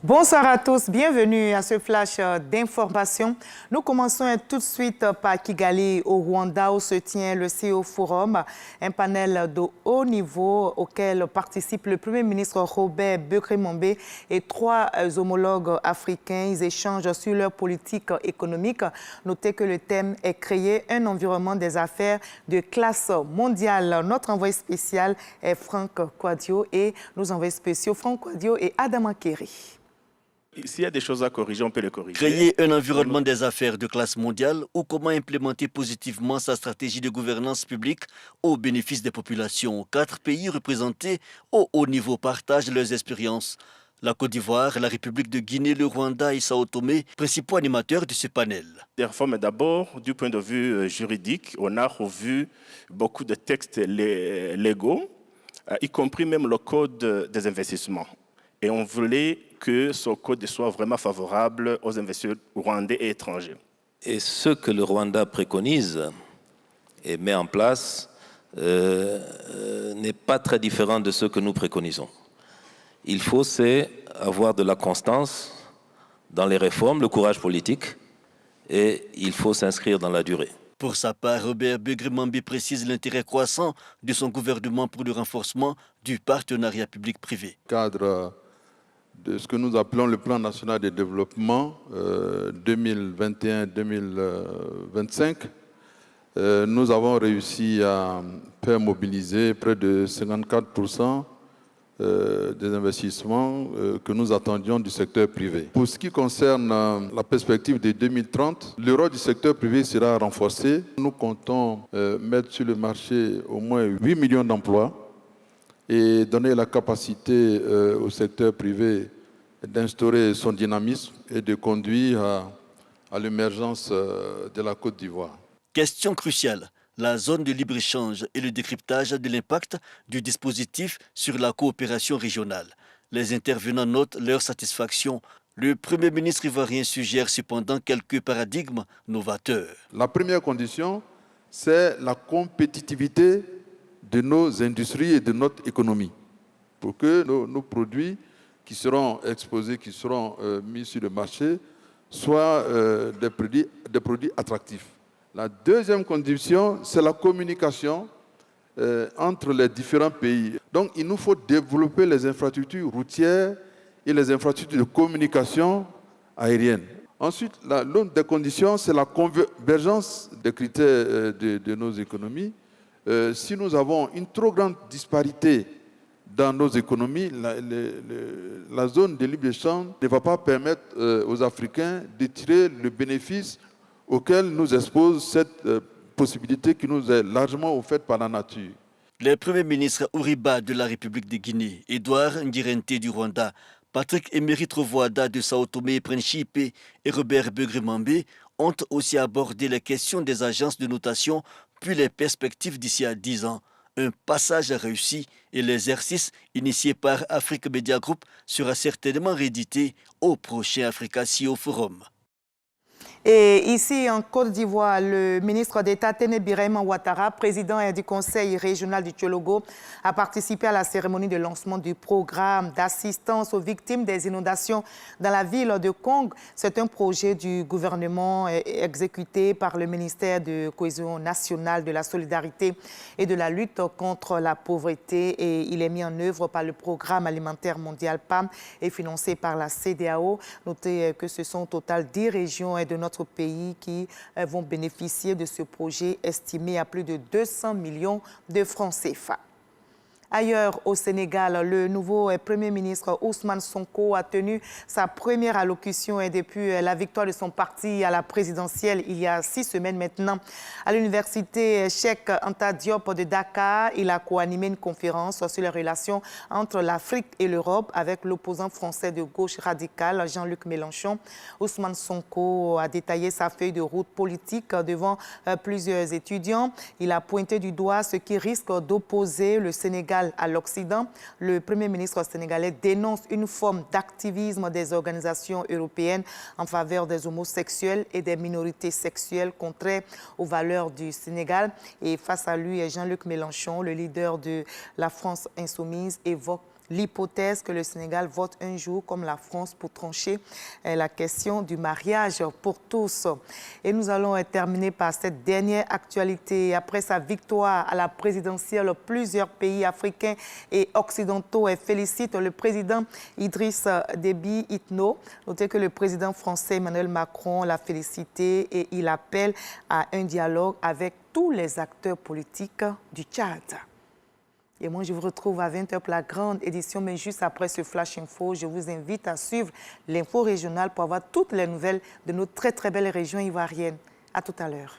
Bonsoir à tous, bienvenue à ce flash d'information. Nous commençons tout de suite par Kigali au Rwanda où se tient le CEO Forum, un panel de haut niveau auquel participe le Premier ministre Robert Begré-Mambé et trois homologues africains. Ils échangent sur leur politique économique. Notez que le thème est créer un environnement des affaires de classe mondiale. Notre envoyé spécial est Franck Kouadio et nos envoyés spéciaux Franck Kouadio et Adam Akeri. S'il y a des choses à corriger, on peut les corriger. Créer un environnement des affaires de classe mondiale ou comment implémenter positivement sa stratégie de gouvernance publique au bénéfice des populations. 4 pays représentés au haut niveau partagent leurs expériences. La Côte d'Ivoire, la République de Guinée, le Rwanda et Sao Tomé, principaux animateurs de ce panel. Des réformes d'abord, du point de vue juridique, on a revu beaucoup de textes légaux, y compris même le code des investissements. Et on voulait que ce code soit vraiment favorable aux investisseurs rwandais et étrangers. Et ce que le Rwanda préconise et met en place n'est pas très différent de ce que nous préconisons. Il faut avoir de la constance dans les réformes, le courage politique, et il faut s'inscrire dans la durée. Pour sa part, Robert Begré-Mambé précise l'intérêt croissant de son gouvernement pour le renforcement du partenariat public-privé. Cadre de ce que nous appelons le plan national de développement 2021-2025, nous avons réussi à faire mobiliser près de 54% des investissements que nous attendions du secteur privé. Pour ce qui concerne la perspective de 2030, le rôle du secteur privé sera renforcé. Nous comptons mettre sur le marché au moins 8 millions d'emplois et donner la capacité au secteur privé d'instaurer son dynamisme et de conduire à l'émergence de la Côte d'Ivoire. Question cruciale, la zone de libre-échange et le décryptage de l'impact du dispositif sur la coopération régionale. Les intervenants notent leur satisfaction. Le Premier ministre ivoirien suggère cependant quelques paradigmes novateurs. La première condition, c'est la compétitivité de nos industries et de notre économie, pour que nos produits qui seront exposés, qui seront mis sur le marché, soient des produits attractifs. La deuxième condition, c'est la communication entre les différents pays. Donc, il nous faut développer les infrastructures routières et les infrastructures de communication aérienne. Ensuite, l'autre des conditions, c'est la convergence des critères de nos économies. Si nous avons une trop grande disparité dans nos économies, la zone de libre-échange ne va pas permettre aux Africains de tirer le bénéfice auquel nous expose cette possibilité qui nous est largement offerte par la nature. Les premiers ministres Uriba de la République de Guinée, Edouard Ngirente du Rwanda, Patrick Emery Trovoada de Sao Tomé et Principe et Robert Begré-Mambé ont aussi abordé les questions des agences de notation puis les perspectives d'ici à 10 ans. Un passage réussi et l'exercice initié par Afrique Media Group sera certainement réédité au prochain Africa CEO Forum. Et ici, en Côte d'Ivoire, le ministre d'État Téné Birahim Ouattara, président du conseil régional du Thiologo, a participé à la cérémonie de lancement du programme d'assistance aux victimes des inondations dans la ville de Kong. C'est un projet du gouvernement exécuté par le ministère de Cohésion nationale, de la solidarité et de la lutte contre la pauvreté. Et il est mis en œuvre par le programme alimentaire mondial PAM et financé par la CEDEAO. Notez que ce sont au total 10 régions de notre pays qui vont bénéficier de ce projet estimé à plus de 200 millions de francs CFA. Ailleurs au Sénégal, le nouveau Premier ministre Ousmane Sonko a tenu sa première allocution depuis la victoire de son parti à la présidentielle il y a 6 semaines maintenant. À l'université Cheikh Anta Diop de Dakar, il a co-animé une conférence sur les relations entre l'Afrique et l'Europe avec l'opposant français de gauche radicale Jean-Luc Mélenchon. Ousmane Sonko a détaillé sa feuille de route politique devant plusieurs étudiants. Il a pointé du doigt ce qui risque d'opposer le Sénégal à l'Occident. Le Premier ministre sénégalais dénonce une forme d'activisme des organisations européennes en faveur des homosexuels et des minorités sexuelles contraires aux valeurs du Sénégal. Et face à lui, Jean-Luc Mélenchon, le leader de la France insoumise, évoque l'hypothèse que le Sénégal vote un jour comme la France pour trancher la question du mariage pour tous. Et nous allons terminer par cette dernière actualité. Après sa victoire à la présidentielle, plusieurs pays africains et occidentaux félicitent le président Idriss Déby Itno. Notez que le président français Emmanuel Macron l'a félicité et il appelle à un dialogue avec tous les acteurs politiques du Tchad. Et moi, je vous retrouve à 20h pour la grande édition, mais juste après ce Flash Info, je vous invite à suivre l'info régionale pour avoir toutes les nouvelles de nos très belles régions ivoiriennes. À tout à l'heure.